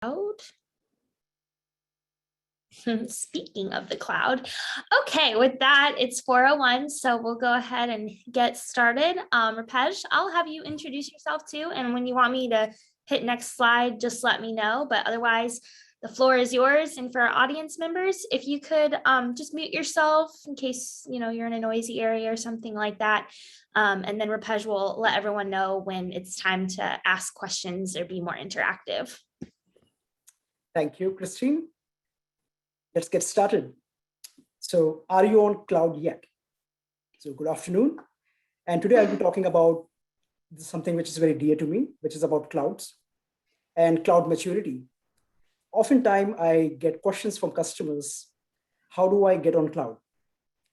cloud. Speaking of the cloud. Okay, with that, it's 4:01, so we'll go ahead and get started. Rupesh, I'll have you introduce yourself too, and when you want me to hit next slide, just let me know, but otherwise, the floor is yours. And for our audience members, if you could just mute yourself in case you're in a noisy area or something like that. And then Rupesh will let everyone know when it's time to ask questions or be more interactive. Thank you, Christine. Let's get started. So are you on cloud yet? So good afternoon. And today I'll be talking about something which is very dear to me, which is about clouds and cloud maturity. Oftentimes I get questions from customers. How do I get on cloud?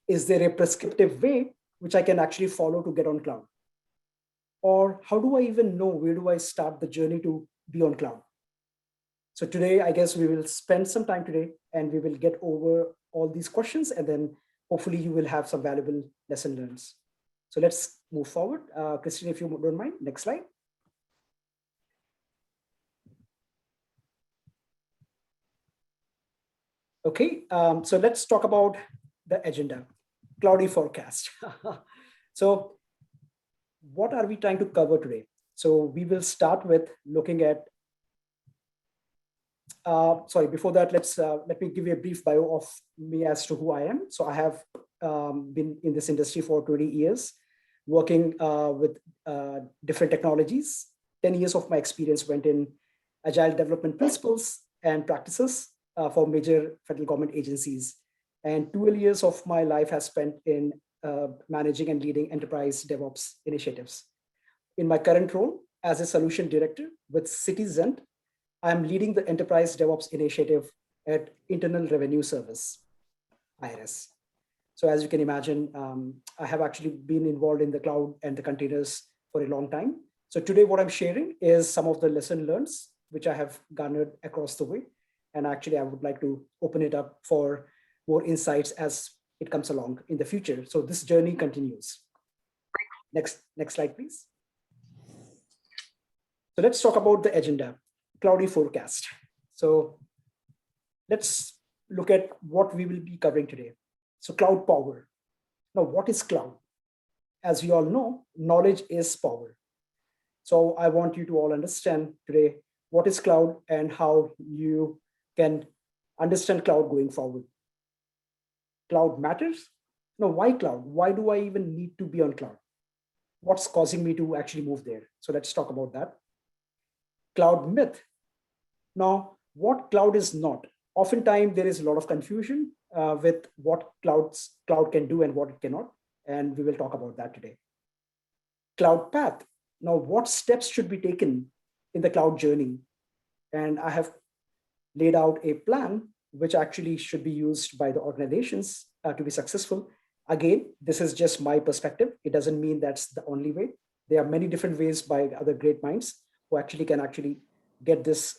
Is there a prescriptive way which I can actually follow to get on cloud? Or how do I even know where do I start the journey to be on cloud? So today, I guess we will spend some time today and we will get over all these questions, and then hopefully you will have some valuable lesson learned. So let's move forward. Christine, if you don't mind, next slide. Okay, so let's talk about the agenda, cloudy forecast. So what are we trying to cover today? So we will start with looking at before that, let me give you a brief bio of me as to who I am. So I have been in this industry for 20 years, working with different technologies. 10 years of my experience went in agile development principles and practices for major federal government agencies. And 12 years of my life has spent in managing and leading enterprise DevOps initiatives. In my current role as a solution director with Citizen, I'm leading the Enterprise DevOps initiative at Internal Revenue Service, IRS. So as you can imagine, I have actually been involved in the cloud and the containers for a long time. So today what I'm sharing is some of the lesson learned, which I have garnered across the way. And actually, I would like to open it up for more insights as it comes along in the future. So this journey continues. Next slide, please. So let's talk about the agenda. Cloudy forecast. So let's look at what we will be covering today. So cloud power. Now, what is cloud? As we all know, knowledge is power. So I want you to all understand today what is cloud and how you can understand cloud going forward. Cloud matters. Now, why cloud? Why do I even need to be on cloud? What's causing me to actually move there? So let's talk about that. Cloud myth. Now, what cloud is not? Oftentimes, there is a lot of confusion with what cloud can do and what it cannot. And we will talk about that today. Cloud path. Now, what steps should be taken in the cloud journey? And I have laid out a plan which actually should be used by the organizations to be successful. Again, this is just my perspective. It doesn't mean that's the only way. There are many different ways by other great minds who actually can get this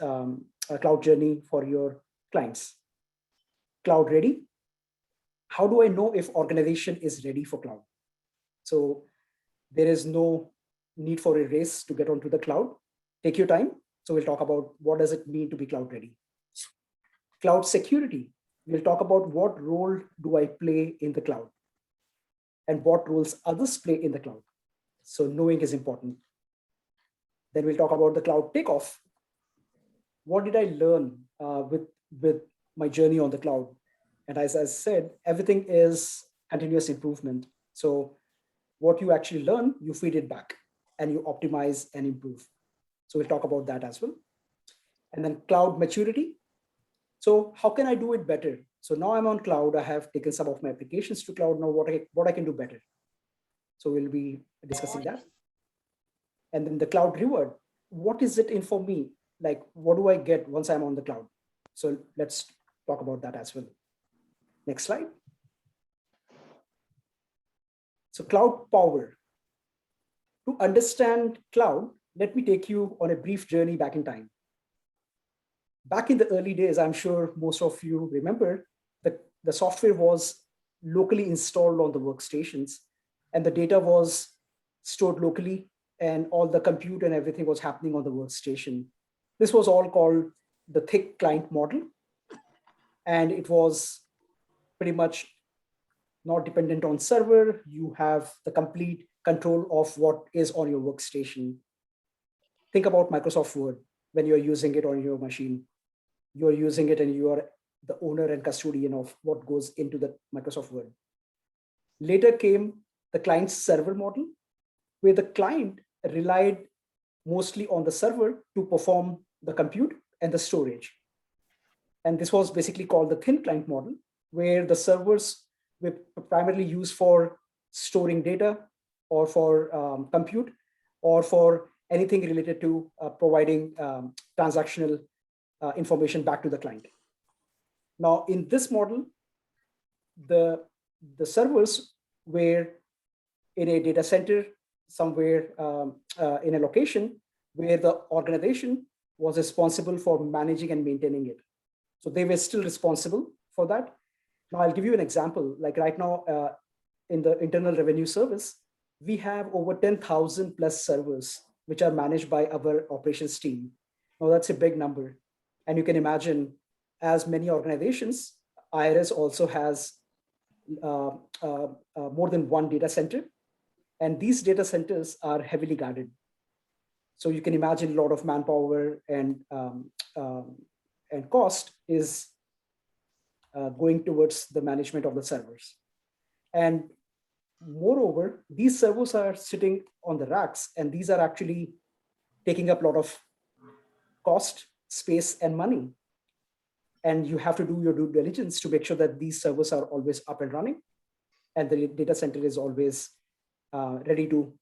cloud journey for your clients. Cloud ready. How do I know if organization is ready for cloud? So there is no need for a race to get onto the cloud. Take your time. So we'll talk about what does it mean to be cloud ready. Cloud security. We'll talk about what role do I play in the cloud and what roles others play in the cloud. So knowing is important. Then we'll talk about the cloud takeoff. What did I learn with my journey on the cloud? And as I said, everything is continuous improvement. So what you actually learn, you feed it back and you optimize and improve. So we'll talk about that as well. And then cloud maturity. So how can I do it better? So now I'm on cloud. I have taken some of my applications to cloud. Now what I can do better. So we'll be discussing that. And then the cloud reward. What is it in for me? Like, what do I get once I'm on the cloud? So let's talk about that as well. Next slide. So cloud power. To understand cloud, let me take you on a brief journey back in time. Back in the early days, I'm sure most of you remember that the software was locally installed on the workstations and the data was stored locally and all the compute and everything was happening on the workstation. This was all called the thick client model, and it was pretty much not dependent on server. You have the complete control of what is on your workstation. Think about Microsoft Word. When you're using it on your machine, you're using it and you are the owner and custodian of what goes into the Microsoft Word. Later came the client server model, where the client relied mostly on the server to perform the compute and the storage. And this was basically called the thin client model, where the servers were primarily used for storing data or for compute or for anything related to providing transactional information back to the client. Now, in this model, the servers were in a data center somewhere in a location where the organization was responsible for managing and maintaining it. So they were still responsible for that. Now, I'll give you an example. Like right now, in the Internal Revenue Service, we have over 10,000 plus servers, which are managed by our operations team. Now, that's a big number. And you can imagine, as many organizations, IRS also has more than one data center. And these data centers are heavily guarded. So you can imagine a lot of manpower and cost is going towards the management of the servers. And moreover, these servers are sitting on the racks, and these are actually taking up a lot of cost, space, and money. And you have to do your due diligence to make sure that these servers are always up and running, and the data center is always ready to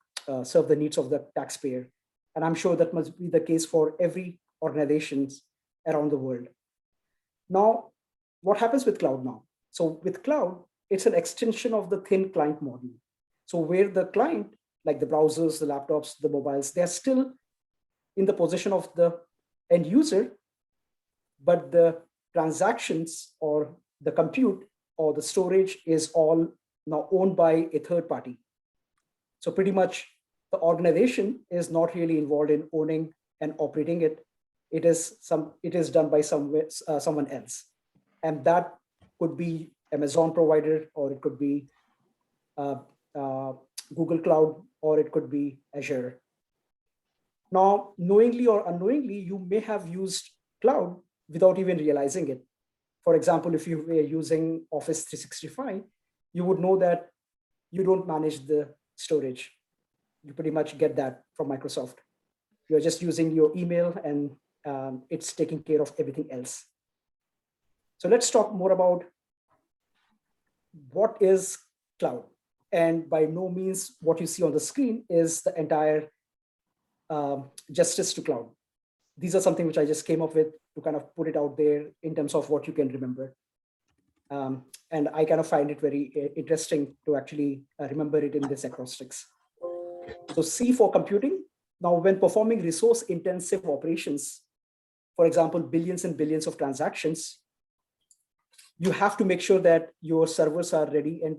serve the needs of the taxpayer. And I'm sure that must be the case for every organization around the world. Now, what happens with cloud now? So with cloud, it's an extension of the thin client model. So where the client, like the browsers, the laptops, the mobiles, they're still in the possession of the end user, but the transactions or the compute or the storage is all now owned by a third party. So pretty much the organization is not really involved in owning and operating it. It is done by someone else. And that could be Amazon provider, or it could be Google Cloud, or it could be Azure. Now, knowingly or unknowingly, you may have used cloud without even realizing it. For example, if you were using Office 365, you would know that you don't manage the storage. You pretty much get that from Microsoft. You're just using your email, and it's taking care of everything else. So let's talk more about what is cloud. And by no means what you see on the screen is the entire justice to cloud. These are something which I just came up with to kind of put it out there in terms of what you can remember. And I kind of find it very interesting to actually remember it in this acrostics. So C for computing. Now, when performing resource-intensive operations, for example, billions and billions of transactions, you have to make sure that your servers are ready and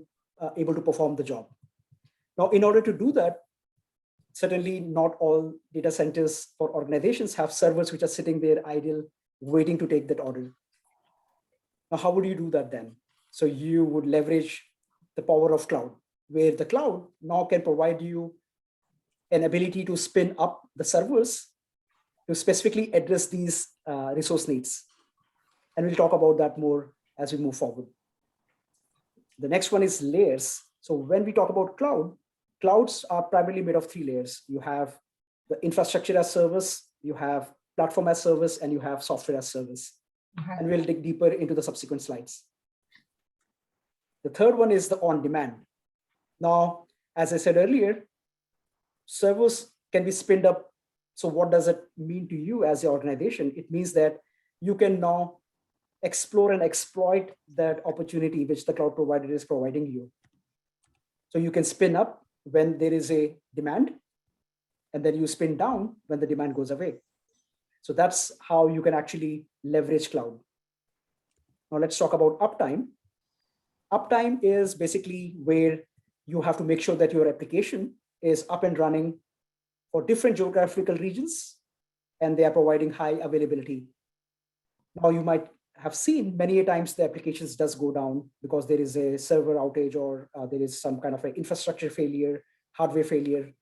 able to perform the job. Now, in order to do that, certainly not all data centers for organizations have servers which are sitting there idle, waiting to take that order. Now, how would you do that then? So you would leverage the power of cloud, where the cloud now can provide you an ability to spin up the servers to specifically address these resource needs. And we'll talk about that more as we move forward. The next one is layers. So when we talk about cloud, clouds are primarily made of 3 layers. You have the infrastructure as service, you have platform as service, and you have software as service. And we'll dig deeper into the subsequent slides. The third one is the on-demand. Now, as I said earlier, servers can be spinned up. So what does it mean to you as an organization? It means that you can now explore and exploit that opportunity which the cloud provider is providing you. So you can spin up when there is a demand, and then you spin down when the demand goes away. So that's how you can actually leverage cloud. Now let's talk about uptime. Uptime is basically where you have to make sure that your application is up and running for different geographical regions, and they are providing high availability. Now you might have seen many a times the applications does go down because there is a server outage or there is some kind of an infrastructure failure, hardware failure,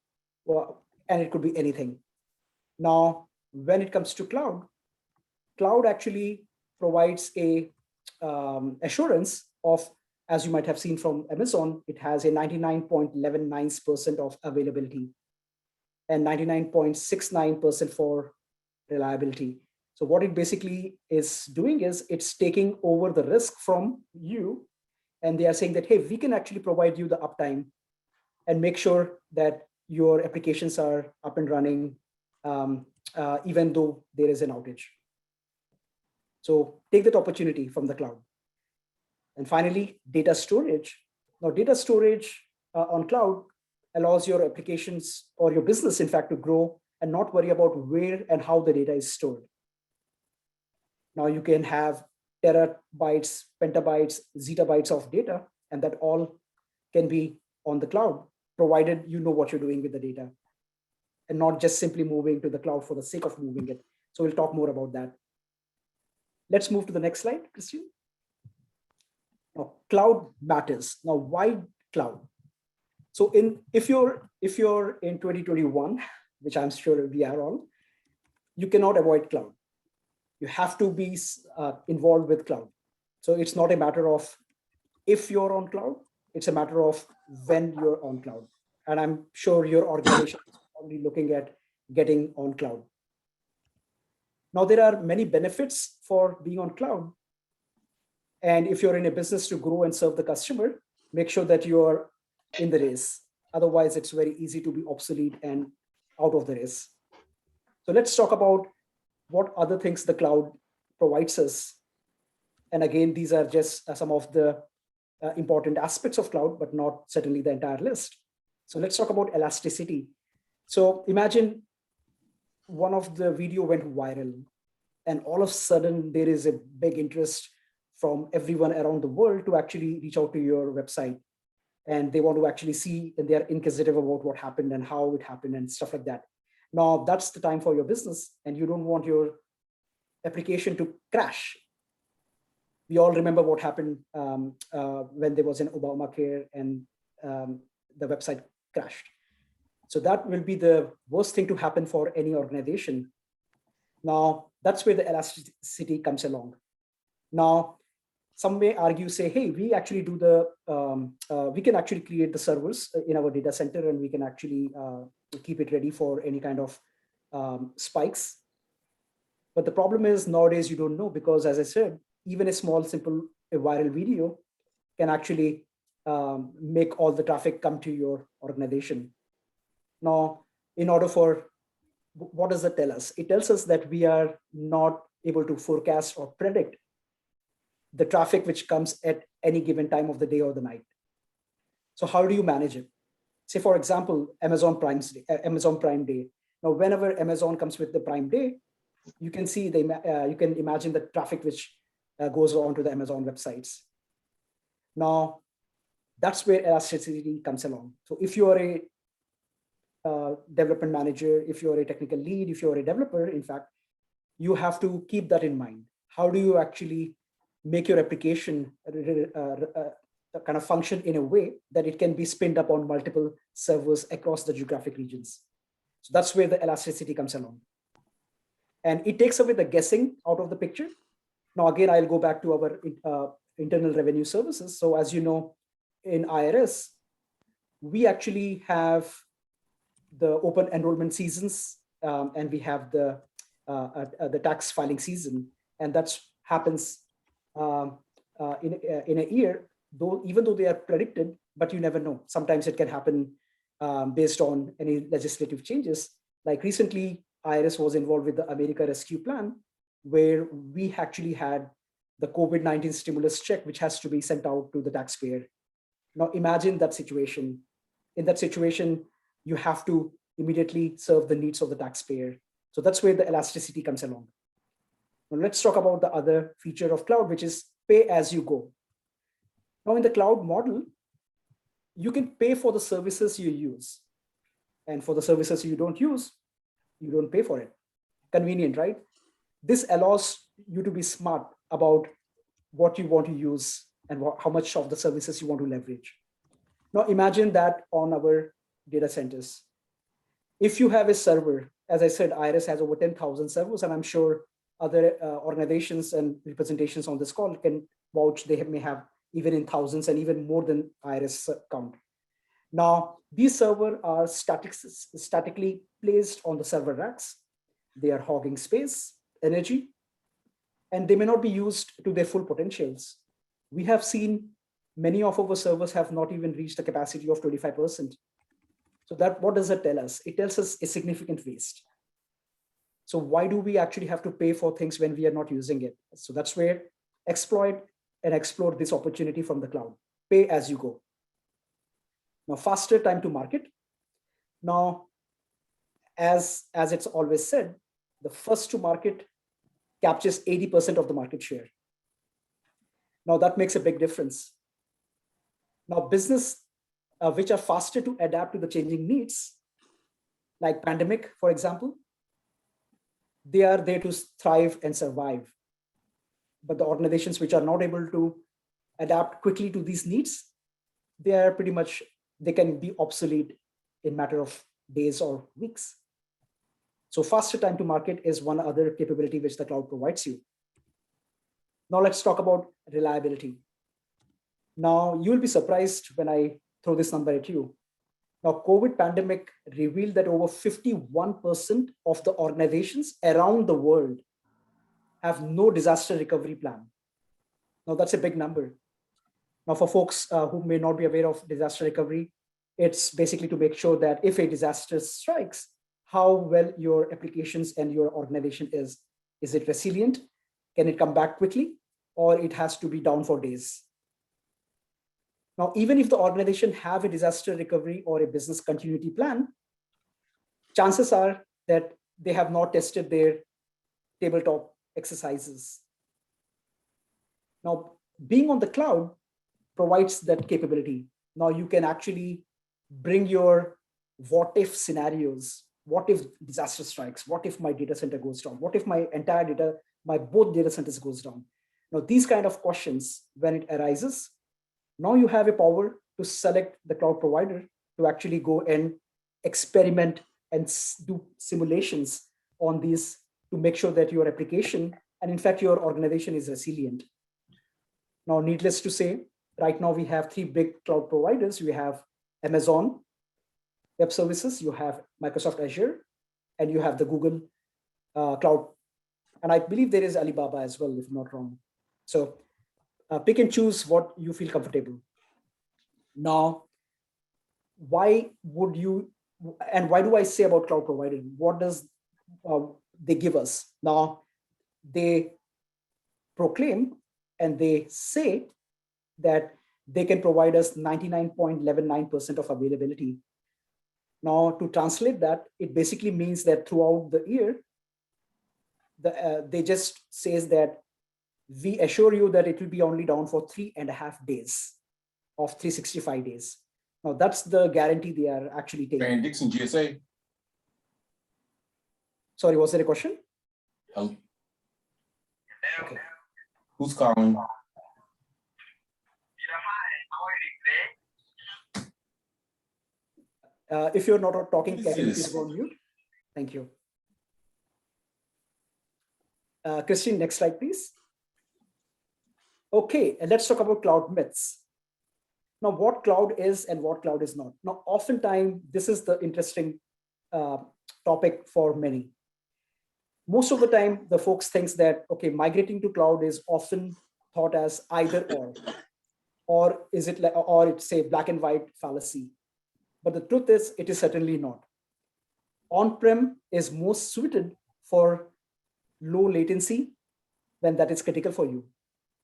and it could be anything. Now, when it comes to cloud, cloud actually provides a assurance of, as you might have seen from Amazon, it has a 99.119% of availability and 99.69% for reliability. So what it basically is doing is it's taking over the risk from you, and they are saying that, hey, we can actually provide you the uptime and make sure that your applications are up and running, even though there is an outage. So take that opportunity from the cloud. And finally, data storage. Now, data storage on cloud allows your applications or your business, in fact, to grow and not worry about where and how the data is stored. Now you can have terabytes, petabytes, zettabytes of data, and that all can be on the cloud, provided you know what you're doing with the data and not just simply moving to the cloud for the sake of moving it. So we'll talk more about that. Let's move to the next slide, Christian. Now, cloud matters. Now, why cloud? So if you're in 2021, which I'm sure we are all, you cannot avoid cloud. You have to be involved with cloud. So it's not a matter of if you're on cloud, it's a matter of when you're on cloud. And I'm sure your organization is probably looking at getting on cloud. Now, there are many benefits for being on cloud. And if you're in a business to grow and serve the customer, make sure that you're in the race. Otherwise, it's very easy to be obsolete and out of the race. So let's talk about what other things the cloud provides us. And again, these are just some of the important aspects of cloud, but not certainly the entire list. So let's talk about elasticity. So imagine one of the video went viral, and all of a sudden there is a big interest from everyone around the world to actually reach out to your website. And they want to actually see, and they're inquisitive about what happened and how it happened and stuff like that. Now that's the time for your business, and you don't want your application to crash. We all remember what happened when there was an Obamacare and the website crashed. So that will be the worst thing to happen for any organization. Now, that's where the elasticity comes along. Now, some may argue, say, hey, we actually do we can actually create the servers in our data center, and we can actually keep it ready for any kind of spikes. But the problem is nowadays you don't know, because as I said, even a small, simple, viral video can actually make all the traffic come to your organization. Now, in order for, what does it tell us? It tells us that we are not able to forecast or predict the traffic which comes at any given time of the day or the night. So how do you manage it? Say, for example, Amazon Prime Day. Now, whenever Amazon comes with the Prime Day, you can see you can imagine the traffic which goes on to the Amazon websites. Now, that's where elasticity comes along. So if you are a development manager, if you're a technical lead, if you're a developer, in fact, you have to keep that in mind. How do you actually make your application kind of function in a way that it can be spinned up on multiple servers across the geographic regions? So that's where the elasticity comes along. And it takes away the guessing out of the picture. Now, again, I'll go back to our internal revenue services. So as you know, in IRS, we actually have the open enrollment seasons, and we have the tax filing season, and that happens in a year, even though they are predicted, but you never know. Sometimes it can happen based on any legislative changes. Like recently, IRS was involved with the America Rescue Plan, where we actually had the COVID-19 stimulus check, which has to be sent out to the taxpayer. Now imagine that situation. In that situation, you have to immediately serve the needs of the taxpayer. So that's where the elasticity comes along. Now let's talk about the other feature of cloud, which is pay as you go. Now in the cloud model, you can pay for the services you use. And for the services you don't use, you don't pay for it. Convenient, right? This allows you to be smart about what you want to use and how much of the services you want to leverage. Now imagine that on our data centers. If you have a server, as I said, IRIS has over 10,000 servers, and I'm sure other organizations and representations on this call can vouch they may have even in thousands and even more than IRIS count. Now, these servers are statically placed on the server racks. They are hogging space, energy, and they may not be used to their full potentials. We have seen many of our servers have not even reached the capacity of 25%. So what does that tell us? It tells us a significant waste. So why do we actually have to pay for things when we are not using it? So that's where exploit and explore this opportunity from the cloud. Pay as you go. Now, faster time to market. Now, as it's always said, the first to market captures 80% of the market share. Now, that makes a big difference. Now, business which are faster to adapt to the changing needs, like pandemic, for example, they are there to thrive and survive. But the organizations which are not able to adapt quickly to these needs, they can be obsolete in matter of days or weeks. So faster time to market is one other capability which the cloud provides you. Now let's talk about reliability. Now you'll be surprised when I throw this number at you. Now, COVID pandemic revealed that over 51% of the organizations around the world have no disaster recovery plan. Now, that's a big number. Now, for folks who may not be aware of disaster recovery, it's basically to make sure that if a disaster strikes, how well your applications and your organization is. Is it resilient? Can it come back quickly? Or it has to be down for days? Now, even if the organization have a disaster recovery or a business continuity plan, chances are that they have not tested their tabletop exercises. Now, being on the cloud provides that capability. Now you can actually bring your what if scenarios. What if disaster strikes? What if my data center goes down? What if my both data centers goes down? Now, these kind of questions, when it arises, now you have a power to select the cloud provider to actually go and experiment and do simulations on these to make sure that your application and in fact your organization is resilient. Now, needless to say, right now we have three big cloud providers. We have Amazon Web Services, you have Microsoft Azure, and you have the Google Cloud. And I believe there is Alibaba as well, if I'm not wrong. So pick and choose what you feel comfortable. Now, why do I say about cloud provider? What does they give us? Now, they proclaim and they say that they can provide us 99.119% of availability. Now, to translate that, it basically means that throughout the year, they just says that we assure you that it will be only down for 3.5 days of 365 days. Now, that's the guarantee they are actually taking. Van Dixon, GSA. Sorry, was there a question? Hello. Okay. Who's calling? If you're not talking, can you please go on mute? Thank you. Christine, next slide, please. Okay, and let's talk about cloud myths. Now, what cloud is and what cloud is not. Now, oftentimes, this is the interesting topic for many. Most of the time, the folks thinks that, okay, migrating to cloud is often thought as either or is it like, or it's a black and white fallacy. But the truth is, it is certainly not. On-prem is most suited for low latency when that is critical for you,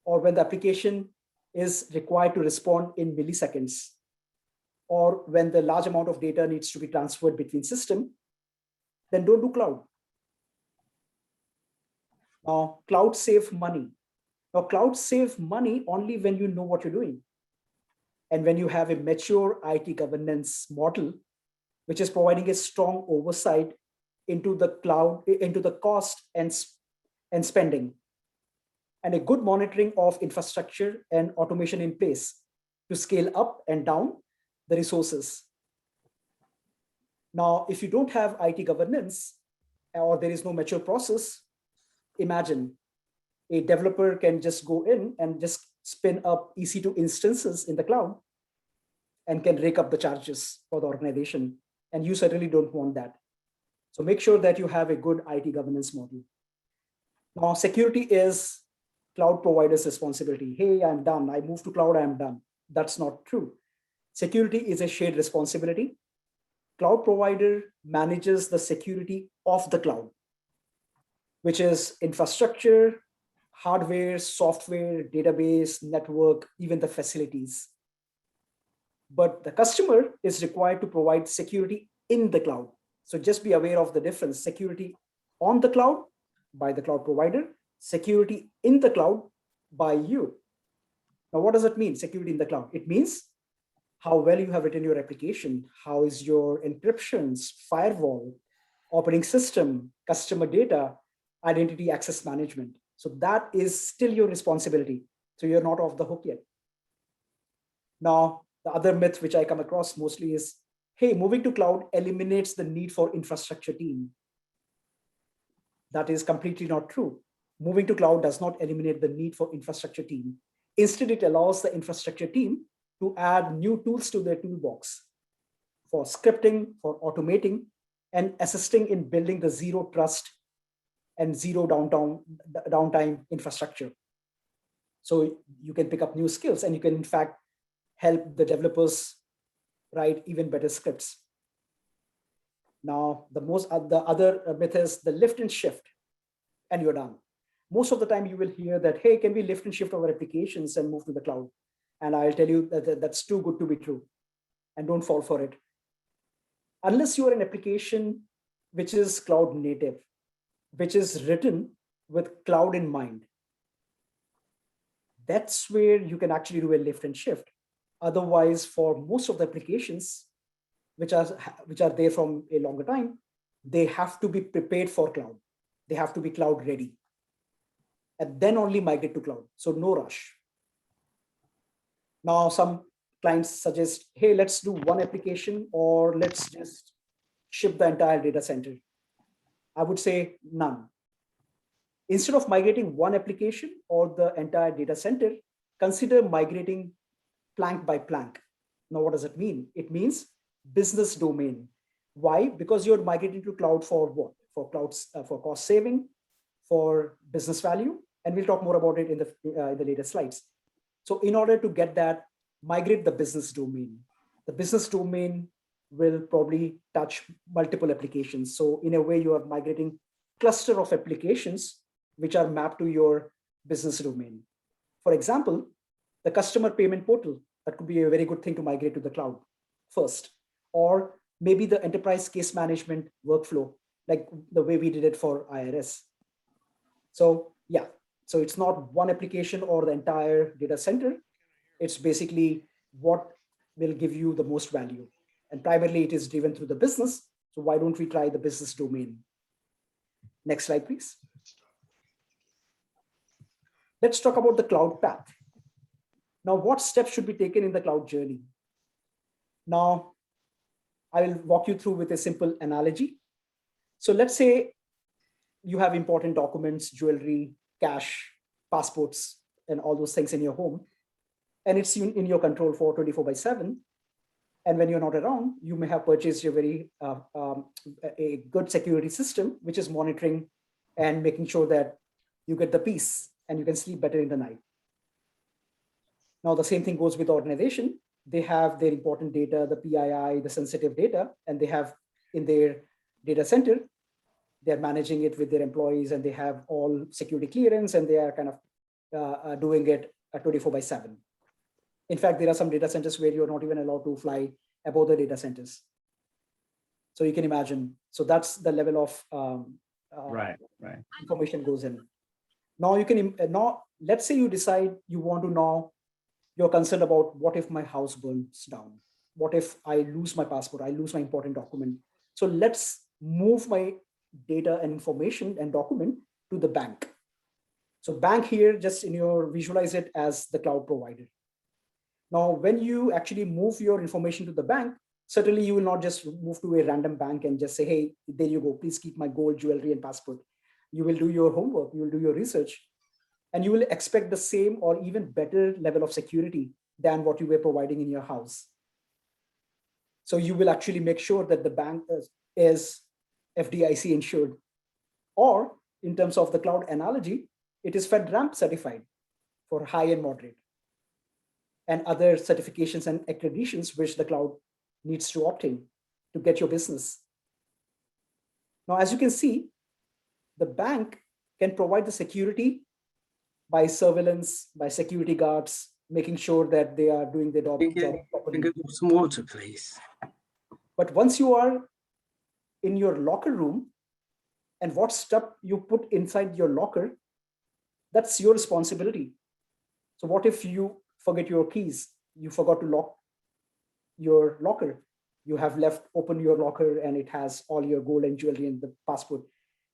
or when the application is required to respond in milliseconds, or when the large amount of data needs to be transferred between systems, then don't do cloud. Now, cloud save money. Now, cloud save money only when you know what you're doing. And when you have a mature IT governance model, which is providing a strong oversight into the cloud, into the cost and spending. and a good monitoring of infrastructure and automation in place to scale up and down the resources. Now, if you don't have IT governance or there is no mature process, imagine a developer can just go in and just spin up EC2 instances in the cloud and can rake up the charges for the organization. And you certainly don't want that. So make sure that you have a good IT governance model. Now, security is cloud provider's responsibility. Hey, I'm done. I moved to cloud, I'm done. That's not true. Security is a shared responsibility. Cloud provider manages the security of the cloud, which is infrastructure, hardware, software, database, network, even the facilities. But the customer is required to provide security in the cloud. So just be aware of the difference. Security on the cloud by the cloud provider, security in the cloud by you. Now, what does it mean, security in the cloud? It means how well you have written your application, how is your encryptions, firewall, operating system, customer data, identity access management. So that is still your responsibility. So you're not off the hook yet. Now, the other myth which I come across mostly is, hey, moving to cloud eliminates the need for infrastructure team. That is completely not true. Moving to cloud does not eliminate the need for infrastructure team. Instead, it allows the infrastructure team to add new tools to their toolbox for scripting, for automating, and assisting in building the zero trust and zero downtime infrastructure. So you can pick up new skills and you can, in fact, help the developers write even better scripts. Now, the other myth is the lift and shift, and you're done. Most of the time you will hear that, hey, can we lift and shift our applications and move to the cloud? And I'll tell you that that's too good to be true, and don't fall for it. Unless you are an application which is cloud native, which is written with cloud in mind, that's where you can actually do a lift and shift. Otherwise, for most of the applications which are there from a longer time, they have to be prepared for cloud. They have to be cloud ready, and then only migrate to cloud. So no rush. Now, some clients suggest, hey, let's do one application or let's just ship the entire data center. I would say none. Instead of migrating one application or the entire data center, consider migrating plank by plank. Now, what does it mean? It means business domain. Why? Because you're migrating to cloud for what? For clouds, for cost saving, for business value, and we'll talk more about it in the later slides. So in order to get that, migrate the business domain. The business domain will probably touch multiple applications. So in a way, you are migrating cluster of applications which are mapped to your business domain. For example, the customer payment portal, that could be a very good thing to migrate to the cloud first. Or maybe the enterprise case management workflow, like the way we did it for IRS. So yeah, so it's not one application or the entire data center. It's basically what will give you the most value. And primarily it is driven through the business. So why don't we try the business domain? Next slide, please. Let's talk about the cloud path. Now, what steps should be taken in the cloud journey? Now, I will walk you through with a simple analogy. So let's say you have important documents, jewelry, cash, passports, and all those things in your home. And it's in your control for 24/7. And when you're not around, you may have purchased a a good security system, which is monitoring and making sure that you get the peace and you can sleep better in the night. Now, the same thing goes with the organization. They have their important data, the PII, the sensitive data, and they have in their data center, they're managing it with their employees and they have all security clearance and they are kind of doing it 24/7. In fact, there are some data centers where you're not even allowed to fly above the data centers. So you can imagine. So that's the level of right. information goes in. Now you can, let's say you decide you want to know, you're concerned about what if my house burns down? What if I lose my passport? I lose my important document. So let's move my data and information and document to the bank. So bank here, just in your visualize it as the cloud provider. Now, when you actually move your information to the bank, certainly you will not just move to a random bank and just say, hey, there you go, please keep my gold, jewelry, and passport. You will do your homework, you will do your research, and you will expect the same or even better level of security than what you were providing in your house. So you will actually make sure that the bank is FDIC insured, or in terms of the cloud analogy, it is FedRAMP certified for high and moderate, and other certifications and accreditations which the cloud needs to obtain to get your business. Now, as you can see, the bank can provide the security by surveillance, by security guards, making sure that they are doing their job properly. Can get some water, please? But once you are in your locker room, and what stuff you put inside your locker, that's your responsibility. So what if you forget your keys? You forgot to lock your locker. You have left open your locker and it has all your gold and jewelry and the passport.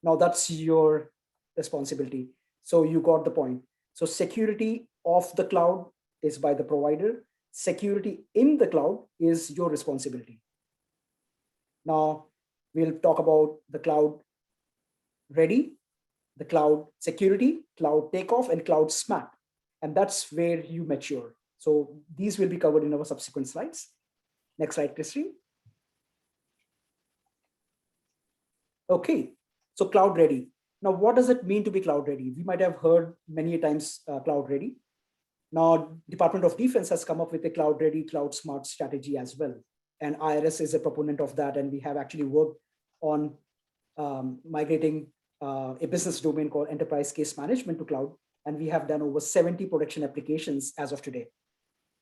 Now that's your responsibility. So you got the point. So security of the cloud is by the provider. Security in the cloud is your responsibility. Now we'll talk about the cloud ready, the cloud security, cloud takeoff, and cloud smart. And that's where you mature. So these will be covered in our subsequent slides. Next slide, Christine. Okay, so cloud ready. Now, what does it mean to be cloud ready? We might have heard many times cloud ready. Now, Department of Defense has come up with a cloud ready, cloud smart strategy as well. And IRS is a proponent of that. And we have actually worked on migrating a business domain called enterprise case management to cloud. And we have done over 70 production applications as of today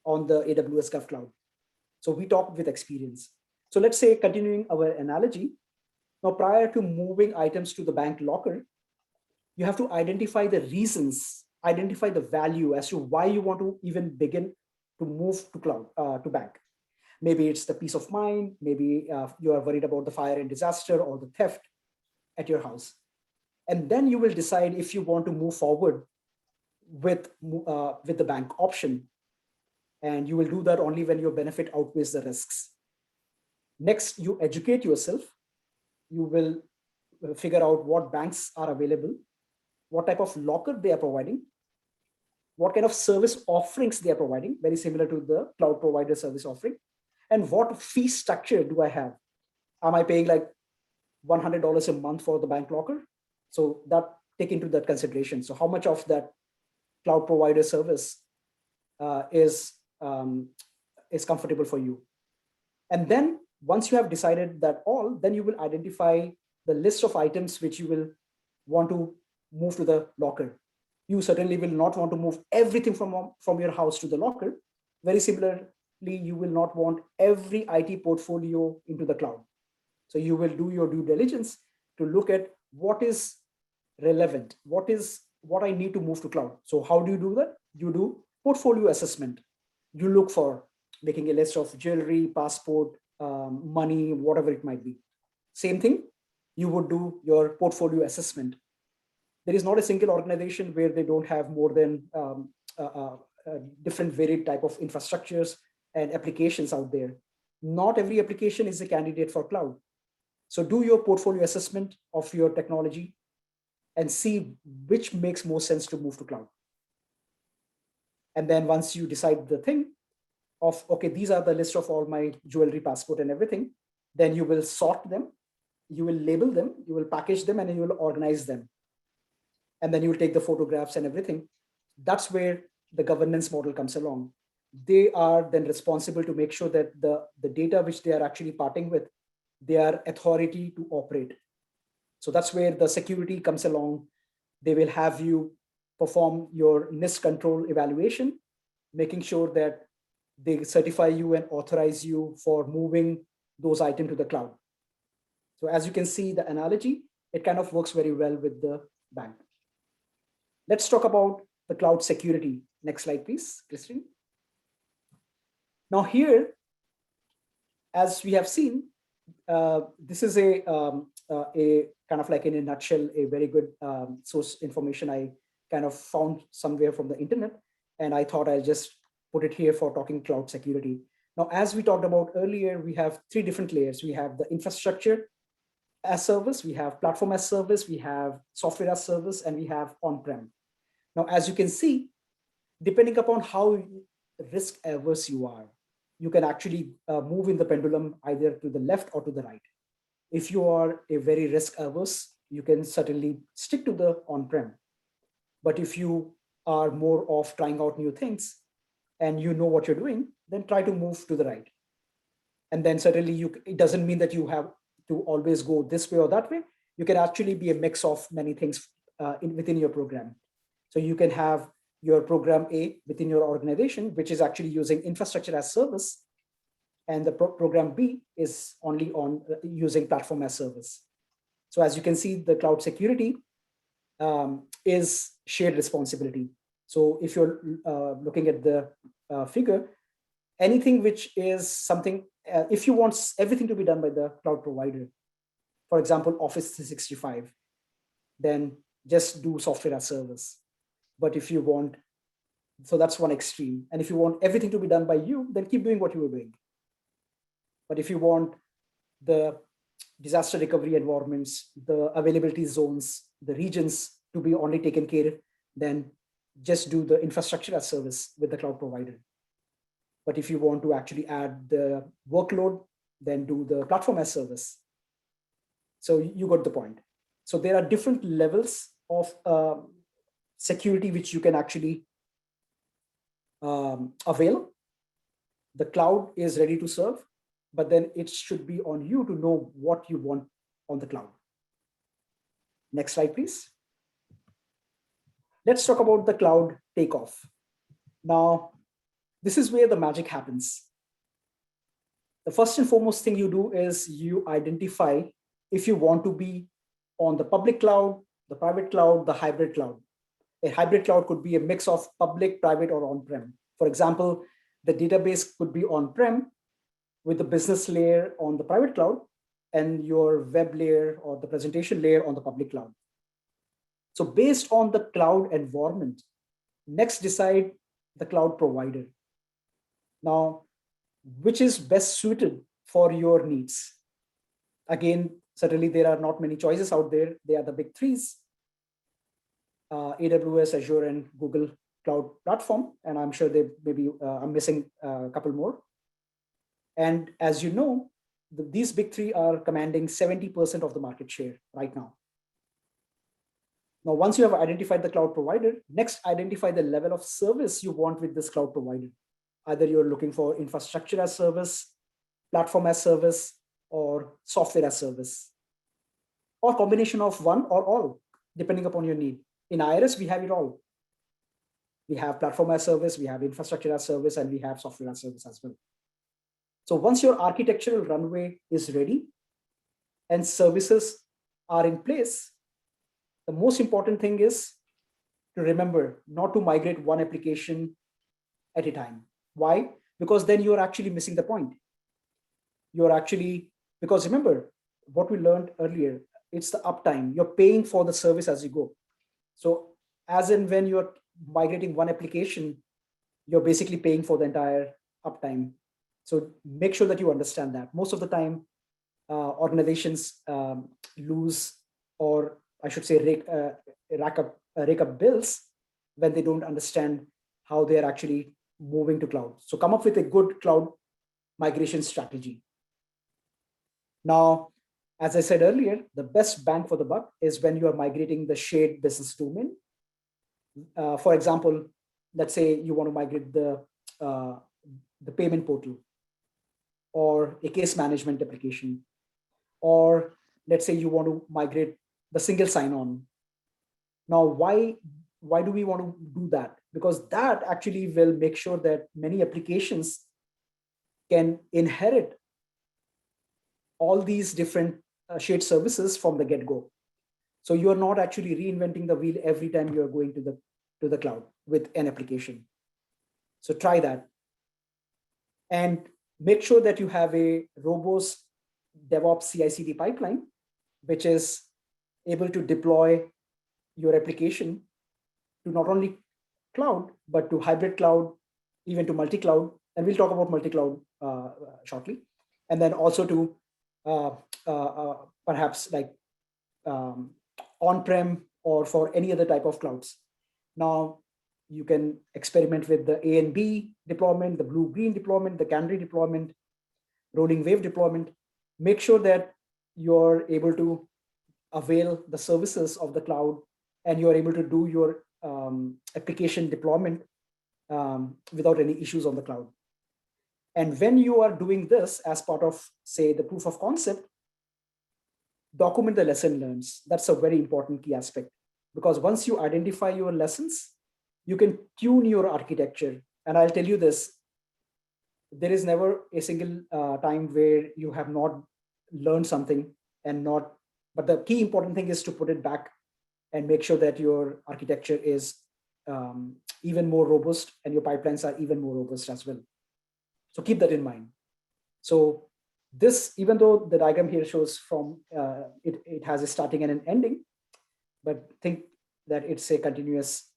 on the AWS GovCloud. So we talk with experience. So let's say, continuing our analogy, now prior to moving items to the bank locker, you have to identify the reasons, identify the value as to why you want to even begin to move to cloud, to bank. Maybe it's the peace of mind, maybe you are worried about the fire and disaster or the theft at your house. And then you will decide if you want to move forward with the bank option. And you will do that only when your benefit outweighs the risks. Next, you educate yourself. You will figure out what banks are available, what type of locker they are providing, what kind of service offerings they are providing, very similar to the cloud provider service offering, and what fee structure do I have? Am I paying like $100 a month for the bank locker? So that take into that consideration. So how much of that cloud provider service is comfortable for you? And then once you have decided that all, then you will identify the list of items which you will want to move to the locker. You certainly will not want to move everything from your house to the locker. Very similarly, you will not want every IT portfolio into the cloud. So you will do your due diligence to look at what is relevant, what I need to move to cloud. So how do you do that? You do portfolio assessment. You look for making a list of jewelry, passport, money, whatever it might be. Same thing, you would do your portfolio assessment. There is not a single organization where they don't have more than different varied type of infrastructures and applications out there. Not every application is a candidate for cloud. So do your portfolio assessment of your technology and see which makes more sense to move to cloud. And then once you decide the thing of, okay, these are the list of all my jewelry, passport and everything, then you will sort them, you will label them, you will package them, and then you will organize them. And then you will take the photographs and everything. That's where the governance model comes along. They are then responsible to make sure that the data which they are actually parting with, they are authority to operate. So that's where the security comes along. They will have you perform your NIST control evaluation, making sure that they certify you and authorize you for moving those items to the cloud. So as you can see, the analogy, it kind of works very well with the bank. Let's talk about the cloud security. Next slide, please, Christine. Now here, as we have seen, this is a kind of like in a nutshell, a very good source information I kind of found somewhere from the internet, and I thought I'll just put it here for talking cloud security. Now, as we talked about earlier, we have three different layers. We have the infrastructure as service, we have platform as service, we have software as service, and we have on-prem. Now, as you can see, depending upon how risk averse you are, you can actually move in the pendulum either to the left or to the right. If you are a very risk averse, you can certainly stick to the on-prem. But if you are more of trying out new things and you know what you're doing, then try to move to the right. And then certainly it doesn't mean that you have to always go this way or that way. You can actually be a mix of many things within your program. So you can have your program A within your organization, which is actually using infrastructure as service, and the program B is only on using platform as service. So as you can see, the cloud security is shared responsibility. So if you're looking at the figure, anything which is something, if you want everything to be done by the cloud provider, for example, Office 365, then just do software as service. But if you want, so that's one extreme. And if you want everything to be done by you, then keep doing what you were doing. But if you want the disaster recovery environments, the availability zones, the regions to be only taken care of, then just do the infrastructure as service with the cloud provider. But if you want to actually add the workload, then do the platform as service. So you got the point. So there are different levels of security which you can actually avail. The cloud is ready to serve, but then it should be on you to know what you want on the cloud. Next slide, please. Let's talk about the cloud takeoff. Now, this is where the magic happens. The first and foremost thing you do is you identify if you want to be on the public cloud, the private cloud, the hybrid cloud. A hybrid cloud could be a mix of public, private, or on-prem. For example, the database could be on-prem with the business layer on the private cloud and your web layer or the presentation layer on the public cloud. So based on the cloud environment, next decide the cloud provider. Now, which is best suited for your needs? Again, certainly there are not many choices out there. They are the big threes, AWS, Azure, and Google Cloud Platform. And I'm sure they maybe I'm missing a couple more. And as you know, these big three are commanding 70% of the market share right now. Now, once you have identified the cloud provider, next identify the level of service you want with this cloud provider. Either you're looking for infrastructure as service, platform as service, or software as service, or combination of one or all, depending upon your need. In IRS, we have it all. We have platform as service, we have infrastructure as service, and we have software as service as well. So once your architectural runway is ready and services are in place, the most important thing is to remember not to migrate one application at a time. Why? Because then you're actually missing the point. Because remember what we learned earlier, it's the uptime. You're paying for the service as you go. So as and when you're migrating one application, you're basically paying for the entire uptime. So make sure that you understand that. Most of the time, organizations lose, or I should say rake up bills when they don't understand how they're actually moving to cloud. So come up with a good cloud migration strategy. Now, as I said earlier, the best bang for the buck is when you are migrating the shared business domain. For example, let's say you want to migrate the payment portal or a case management application, or let's say you want to migrate the single sign-on. Now, why do we want to do that? Because that actually will make sure that many applications can inherit all these different shared services from the get-go. So you're not actually reinventing the wheel every time you're going to the cloud with an application. So try that. And make sure that you have a robust DevOps CI/CD pipeline, which is able to deploy your application to not only cloud, but to hybrid cloud, even to multi-cloud. And we'll talk about multi-cloud shortly. And then also to perhaps like on-prem or for any other type of clouds. Now, you can experiment with the A and B deployment, the blue-green deployment, the canary deployment, rolling wave deployment. Make sure that you're able to avail the services of the cloud and you're able to do your application deployment without any issues on the cloud. And when you are doing this as part of, say, the proof of concept, document the lesson learned. That's a very important key aspect, because once you identify your lessons, you can tune your architecture. And I'll tell you this, there is never a single time where you have not learned something and not, but the key important thing is to put it back and make sure that your architecture is even more robust and your pipelines are even more robust as well. So keep that in mind. So this, even though the diagram here shows from, it has a starting and an ending, but think that it's a continuous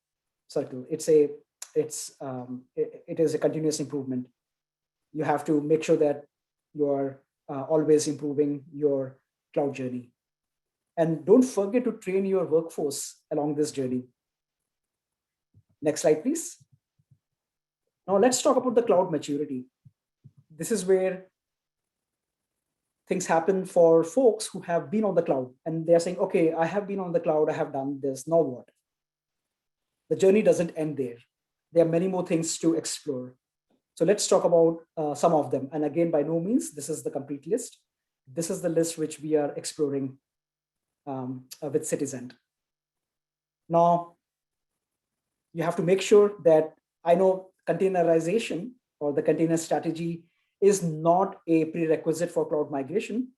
circle. It is a continuous improvement. You have to make sure that you're always improving your cloud journey. And don't forget to train your workforce along this journey. Next slide, please. Now let's talk about the cloud maturity. This is where things happen for folks who have been on the cloud and they're saying, okay, I have been on the cloud, I have done this, now what? The journey doesn't end there. There are many more things to explore. So let's talk about some of them. And again, by no means, this is the complete list. This is the list which we are exploring with Citizen. Now, you have to make sure that, I know containerization or the container strategy is not a prerequisite for cloud migration,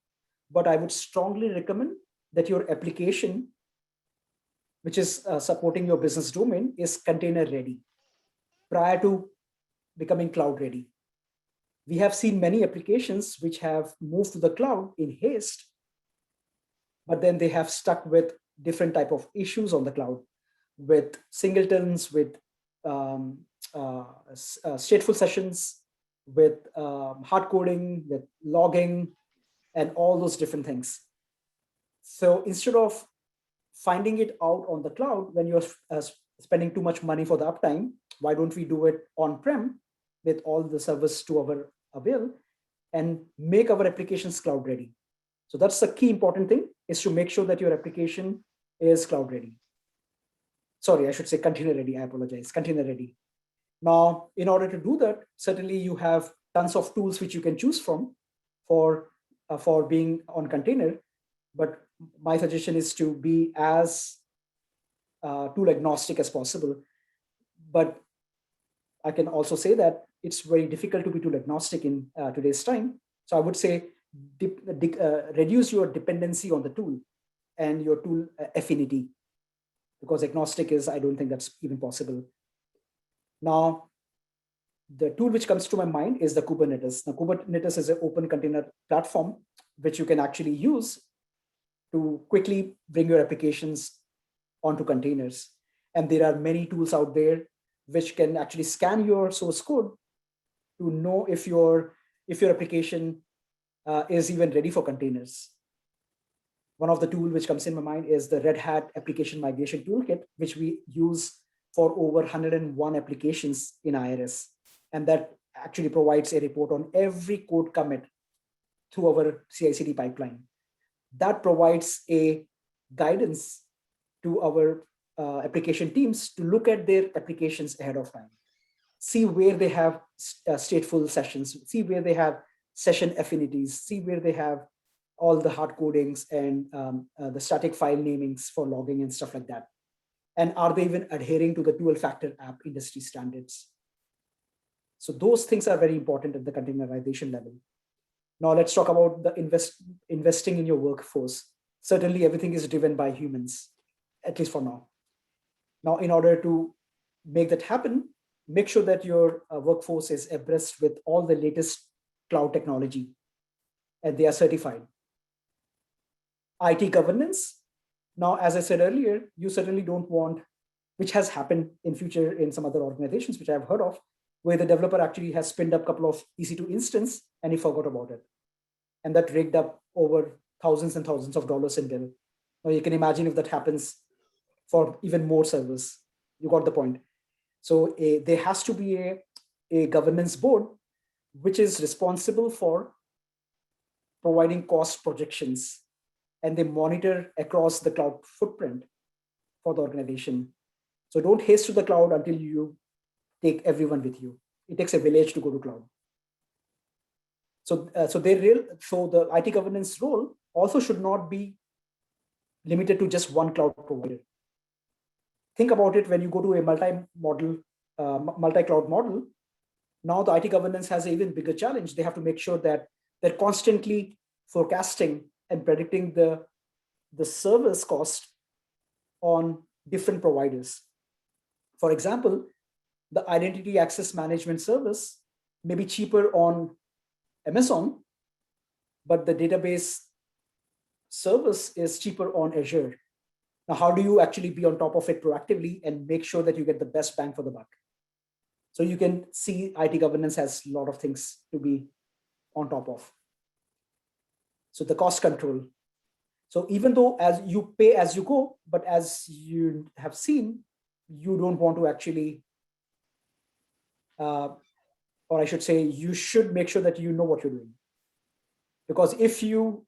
but I would strongly recommend that your application, which is supporting your business domain, is container ready prior to becoming cloud ready. We have seen many applications which have moved to the cloud in haste, but then they have stuck with different type of issues on the cloud, with singletons, with stateful sessions, with hard coding, with logging, and all those different things. So instead of finding it out on the cloud when you're spending too much money for the uptime, why don't we do it on-prem with all the servers to our avail and make our applications cloud ready? So that's the key important thing, is to make sure that your application is cloud ready. Sorry, I should say container ready. I apologize, container ready. Now, in order to do that, certainly you have tons of tools which you can choose from for being on container. But my suggestion is to be as tool agnostic as possible. But I can also say that it's very difficult to be tool agnostic in today's time. So I would say reduce your dependency on the tool and your tool affinity, because agnostic is, I don't think that's even possible. Now, the tool which comes to my mind is the Kubernetes. Now, Kubernetes is an open container platform which you can actually use to quickly bring your applications onto containers. And there are many tools out there which can actually scan your source code to know if your application is even ready for containers. One of the tools which comes in my mind is the Red Hat Application Migration Toolkit, which we use for over 101 applications in IRS. And that actually provides a report on every code commit through our CI/CD pipeline. That provides a guidance to our application teams to look at their applications ahead of time, see where they have stateful sessions, see where they have session affinities, see where they have all the hard codings and the static file namings for logging and stuff like that. And are they even adhering to the 12-factor app industry standards? So those things are very important at the containerization level. Now let's talk about the investing in your workforce. Certainly everything is driven by humans, at least for now. Now, in order to make that happen, make sure that your workforce is abreast with all the latest cloud technology and they are certified. IT governance. Now, as I said earlier, you certainly don't want which has happened in future in some other organizations, which I've heard of, where the developer actually has spinned up a couple of EC2 instance and he forgot about it. And that rigged up over thousands and thousands of dollars in bill. Now you can imagine if that happens for even more servers. You got the point. So there has to be a governance board which is responsible for providing cost projections, and they monitor across the cloud footprint for the organization. So don't haste to the cloud until you take everyone with you. It takes a village to go to cloud. So, so the IT governance role also should not be limited to just one cloud provider. Think about it when you go to a multi-cloud model. Now the IT governance has an even bigger challenge. They have to make sure that they're constantly forecasting and predicting the service cost on different providers. For example, the identity access management service may be cheaper on Amazon, but the database service is cheaper on Azure. Now, how do you actually be on top of it proactively and make sure that you get the best bang for the buck? So you can see IT governance has a lot of things to be on top of. So the cost control. So even though as you pay as you go, but as you have seen, you don't want to actually, or I should say, you should make sure that you know what you're doing. Because if you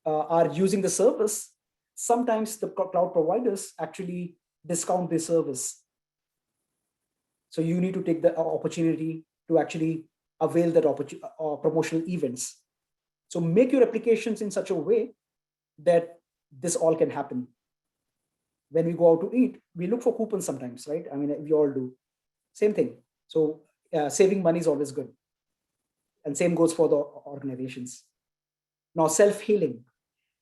are using the service, sometimes the cloud providers actually discount the service. So you need to take the opportunity to actually avail that promotional events. So make your applications in such a way that this all can happen. When we go out to eat, we look for coupons sometimes, right? I mean, we all do. Same thing. So saving money is always good. And same goes for the organizations. Now, self-healing.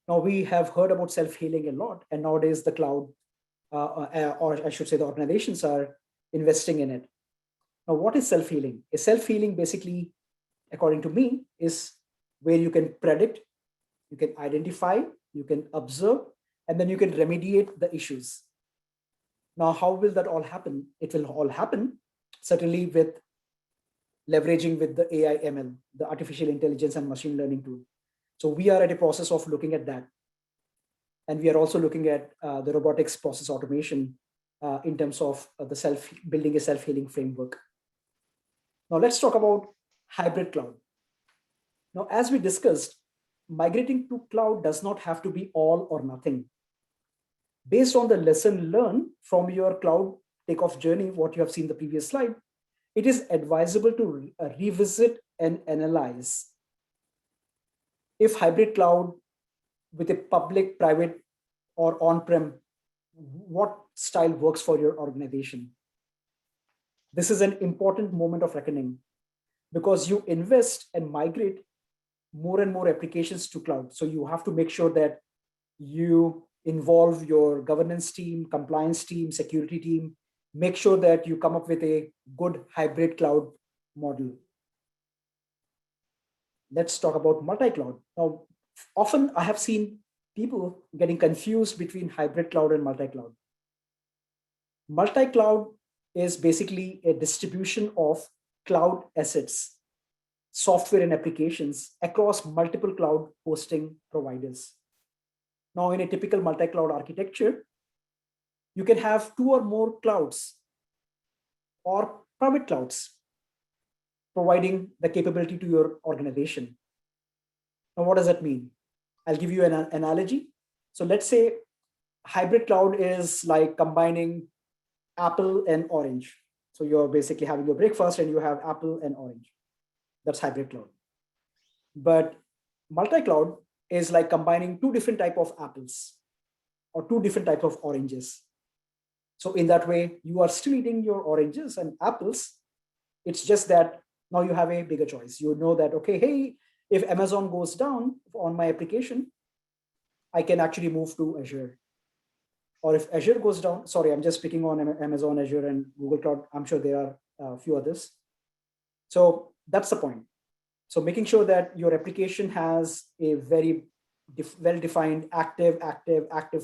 Now, we have heard about self-healing a lot. And nowadays, the cloud, or I should say the organizations are investing in it. Now, what is self-healing? A self-healing, basically, according to me, is where you can predict, you can identify, you can observe, and then you can remediate the issues. Now, how will that all happen? It will all happen certainly with leveraging with the AI ML, the artificial intelligence and machine learning tool. So we are at a process of looking at that. And we are also looking at the robotics process automation in terms of building a self-healing framework. Now let's talk about hybrid cloud. Now, as we discussed, migrating to cloud does not have to be all or nothing. Based on the lesson learned from your cloud takeoff journey, what you have seen in the previous slide, it is advisable to revisit and analyze if hybrid cloud with a public, private, or on-prem, what style works for your organization. This is an important moment of reckoning because you invest and migrate more and more applications to cloud. So you have to make sure that you involve your governance team, compliance team, security team, make sure that you come up with a good hybrid cloud model. Let's talk about multi-cloud. Now, often I have seen people getting confused between hybrid cloud and multi-cloud. Multi-cloud is basically a distribution of cloud assets, software and applications across multiple cloud hosting providers. Now, in a typical multi-cloud architecture, you can have 2 or more clouds or private clouds providing the capability to your organization. Now, what does that mean? I'll give you an analogy. So let's say hybrid cloud is like combining Apple and Orange. So you're basically having your breakfast and you have Apple and Orange. That's hybrid cloud. But multi-cloud is like combining 2 different types of apples or 2 different types of oranges. So in that way, you are still eating your oranges and apples. It's just that now you have a bigger choice. You know that, okay, hey, if Amazon goes down on my application, I can actually move to Azure. Or if Azure goes down, sorry, I'm just picking on Amazon, Azure, and Google Cloud. I'm sure there are a few others. So that's the point. So making sure that your application has a very well-defined active,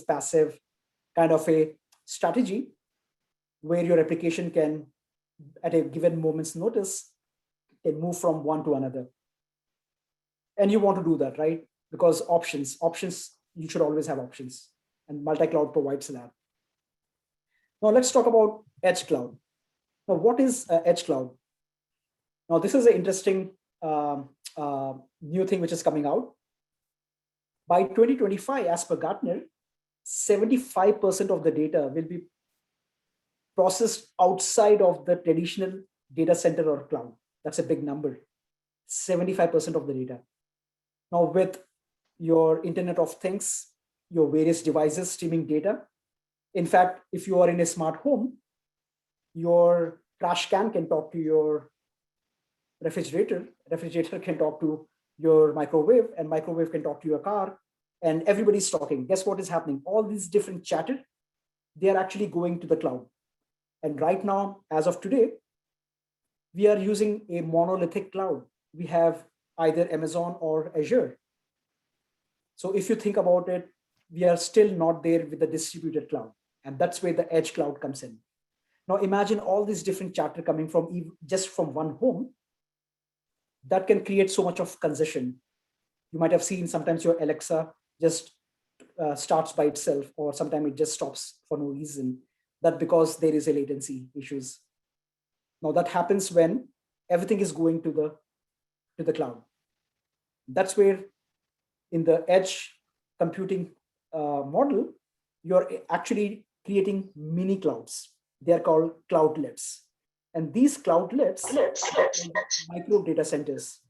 passive kind of a strategy where your application can, at a given moment's notice, can move from one to another. And you want to do that, right? Because options, you should always have options. And multi-cloud provides that. Now let's talk about edge cloud. Now, what is edge cloud? Now, this is an interesting new thing which is coming out. By 2025, as per Gartner, 75% of the data will be processed outside of the traditional data center or cloud. That's a big number, 75% of the data. Now, with your Internet of Things, your various devices streaming data, in fact, if you are in a smart home, your trash can talk to your refrigerator can talk to your microwave, and microwave can talk to your car, and everybody's talking. Guess what is happening? All these different chatter, they are actually going to the cloud. And right now, as of today, we are using a monolithic cloud. We have either Amazon or Azure. So if you think about it, we are still not there with the distributed cloud. And that's where the edge cloud comes in. Now imagine all these different chatter coming from just from one home. That can create so much of congestion. You might have seen sometimes your Alexa just starts by itself, or sometimes it just stops for no reason. That because there is a latency issues. Now that happens when everything is going to the cloud. That's where in the edge computing model, you're actually creating mini clouds. They are called cloudlets. And these cloudlets are micro data centers.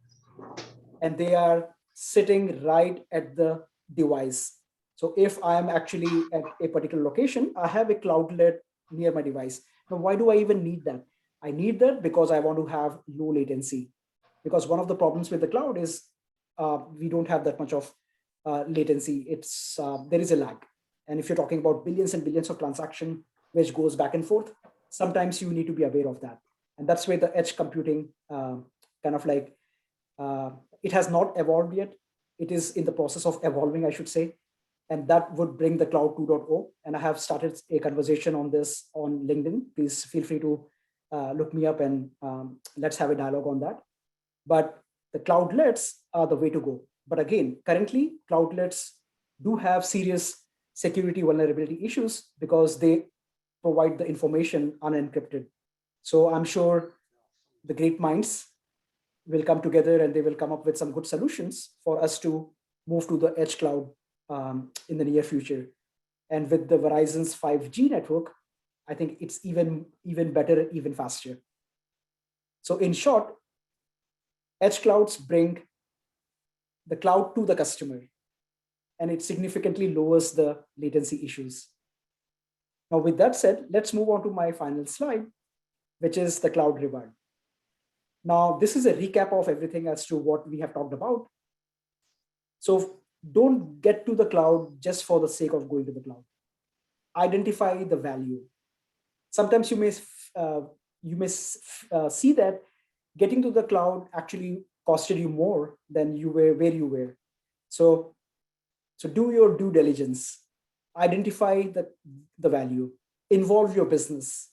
And they are sitting right at the device. So if I am actually at a particular location, I have a cloudlet near my device. Now, why do I even need that? I need that because I want to have low latency. Because one of the problems with the cloud is we don't have that much of latency. There is a lag. And if you're talking about billions and billions of transactions, which goes back and forth, sometimes you need to be aware of that. And that's where the edge computing it has not evolved yet. It is in the process of evolving, I should say. And that would bring the cloud 2.0. And I have started a conversation on this on LinkedIn. Please feel free to look me up and let's have a dialogue on that. But the cloudlets are the way to go. But again, currently, cloudlets do have serious security vulnerability issues because they provide the information unencrypted. So I'm sure the great minds will come together and they will come up with some good solutions for us to move to the edge cloud in the near future. And with the Verizon's 5G network, I think it's even better, even faster. So in short, edge clouds bring the cloud to the customer, and it significantly lowers the latency issues. Now, with that said, let's move on to my final slide, which is the cloud reward. Now, this is a recap of everything as to what we have talked about. So don't get to the cloud just for the sake of going to the cloud. Identify the value. Sometimes you may see that getting to the cloud actually costed you more than you were where you were. So do your due diligence. Identify the value. Involve your business.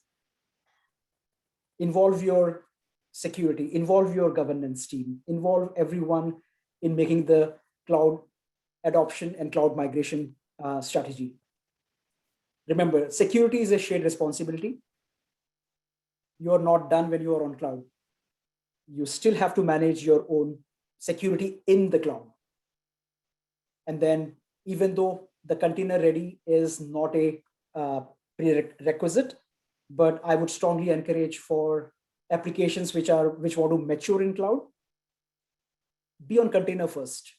Involve your security. Involve your governance team. Involve everyone in making the cloud adoption and cloud migration strategy. Remember, security is a shared responsibility. You're not done when you are on cloud. You still have to manage your own security in the cloud. And then, even though the container ready is not a prerequisite, but I would strongly encourage for applications which want to mature in cloud, be on container first.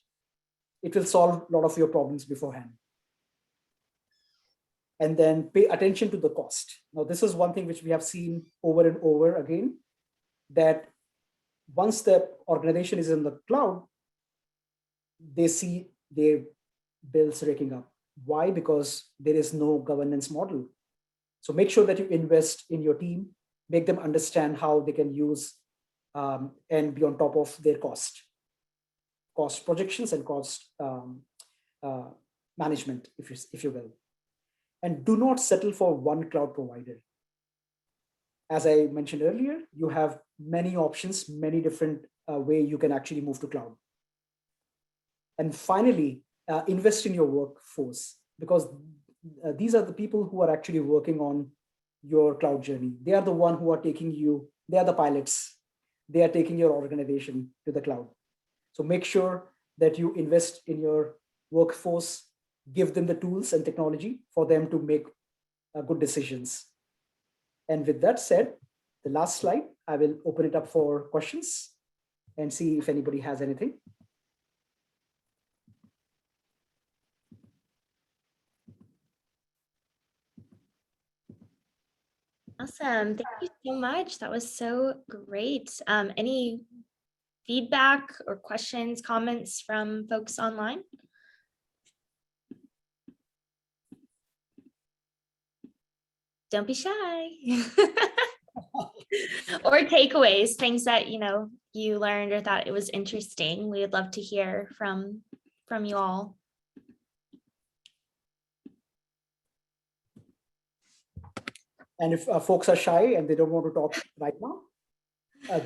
It will solve a lot of your problems beforehand. And then pay attention to the cost. Now, this is one thing which we have seen over and over again, that once the organization is in the cloud, they see their bills raking up. Why? Because there is no governance model. So make sure that you invest in your team, make them understand how they can use and be on top of their cost projections and cost management, if you will. and do not settle for one cloud provider. As I mentioned earlier, you have many options, many different way you can actually move to cloud. And finally, invest in your workforce, because these are the people who are actually working on your cloud journey. They are the one who are taking you, they are the pilots. They are taking your organization to the cloud. So make sure that you invest in your workforce, give them the tools and technology for them to make good decisions. And with that said, the last slide, I will open it up for questions and see if anybody has anything. Awesome. Thank you so much. That was so great. Any feedback or questions, comments from folks online? Don't be shy. Or takeaways, things that you learned or thought it was interesting. We would love to hear from you all. And if folks are shy and they don't want to talk right now,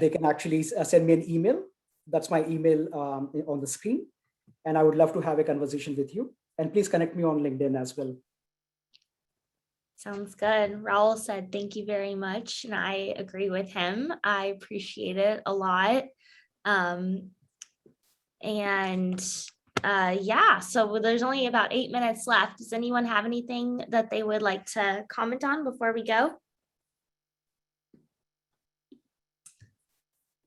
they can actually send me an email. That's my email on the screen. And I would love to have a conversation with you. And please connect me on LinkedIn as well. Sounds good. Raul said, thank you very much. And I agree with him. I appreciate it a lot. Yeah, so there's only about 8 minutes left. Does anyone have anything that they would like to comment on before we go?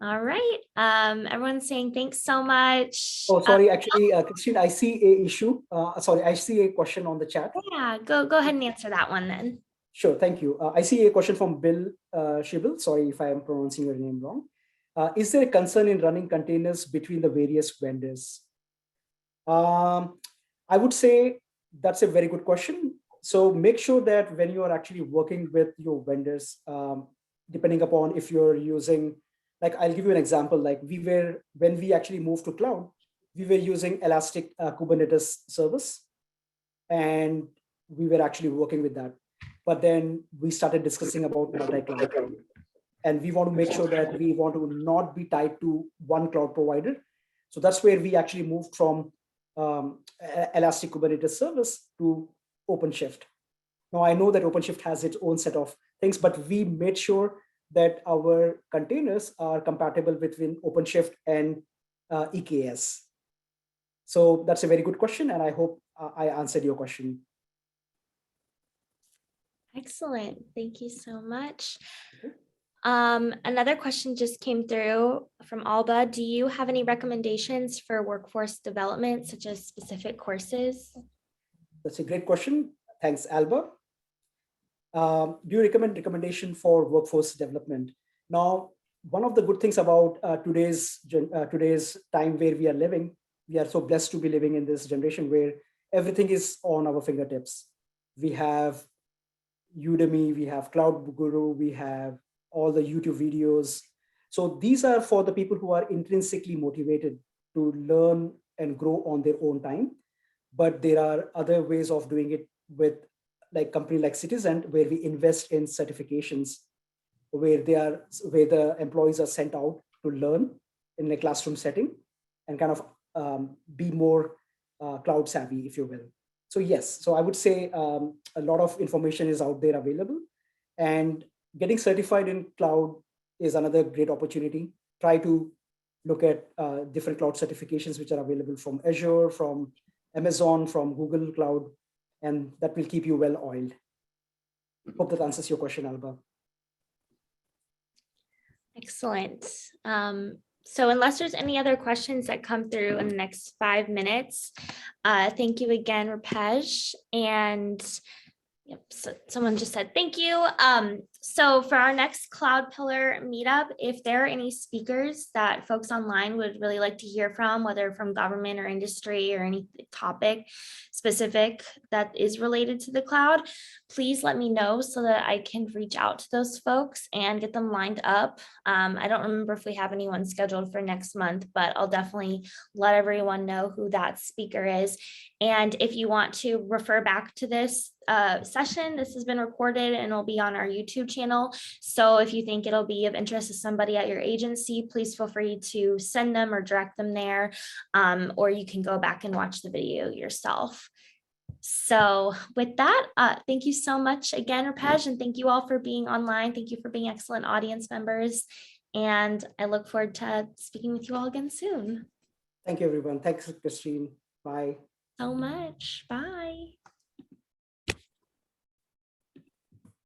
All right. Everyone's saying thanks so much. Oh, sorry. Actually, Christine, I see a issue. Sorry, I see a question on the chat. Yeah, go ahead and answer that one then. Sure, thank you. I see a question from Bill Shibble. Sorry if I am pronouncing your name wrong. Is there a concern in running containers between the various vendors? I would say that's a very good question. So make sure that when you are actually working with your vendors, depending upon if you're using, like I'll give you an example, like when we actually moved to cloud, we were using Elastic Kubernetes service, and we were actually working with that. But then we started discussing about multi-cloud, and we want to make sure that we want to not be tied to one cloud provider. So that's where we actually moved from Elastic Kubernetes service to OpenShift. Now I know that OpenShift has its own set of things, but we made sure that our containers are compatible between OpenShift and EKS. So that's a very good question, and I hope I answered your question. Excellent. Thank you so much. Another question just came through from Alba. Do you have any recommendations for workforce development, such as specific courses? That's a great question. Thanks, Alba. Do you recommend recommendation for workforce development? Now, one of the good things about today's time where we are living, we are so blessed to be living in this generation where everything is on our fingertips. We have Udemy, we have Cloud Guru, we have all the YouTube videos. So these are for the people who are intrinsically motivated to learn and grow on their own time. But there are other ways of doing it with like company like Citizen, where we invest in certifications, where the employees are sent out to learn in a classroom setting and kind of be more cloud savvy, if you will. So yes, so I would say a lot of information is out there available, and getting certified in cloud is another great opportunity. Try to look at different cloud certifications which are available from Azure, from Amazon, from Google Cloud, and that will keep you well oiled. Hope that answers your question, Alba. Excellent. So unless there's any other questions that come through in the next 5 minutes, thank you again, Rupesh. And yep, so someone just said thank you. So for our next Cloud Pillar meetup, if there are any speakers that folks online would really like to hear from, whether from government or industry or any topic specific that is related to the cloud, please let me know so that I can reach out to those folks and get them lined up. I don't remember if we have anyone scheduled for next month, but I'll definitely let everyone know who that speaker is. And if you want to refer back to this session, this has been recorded and will be on our YouTube channel. So if you think it'll be of interest to somebody at your agency, please feel free to send them or direct them there, or you can go back and watch the video yourself. So with that, thank you so much again, Rupesh, and thank you all for being online. Thank you for being excellent audience members. And I look forward to speaking with you all again soon. Thank you, everyone. Thanks, Christine. Bye. So much. Bye.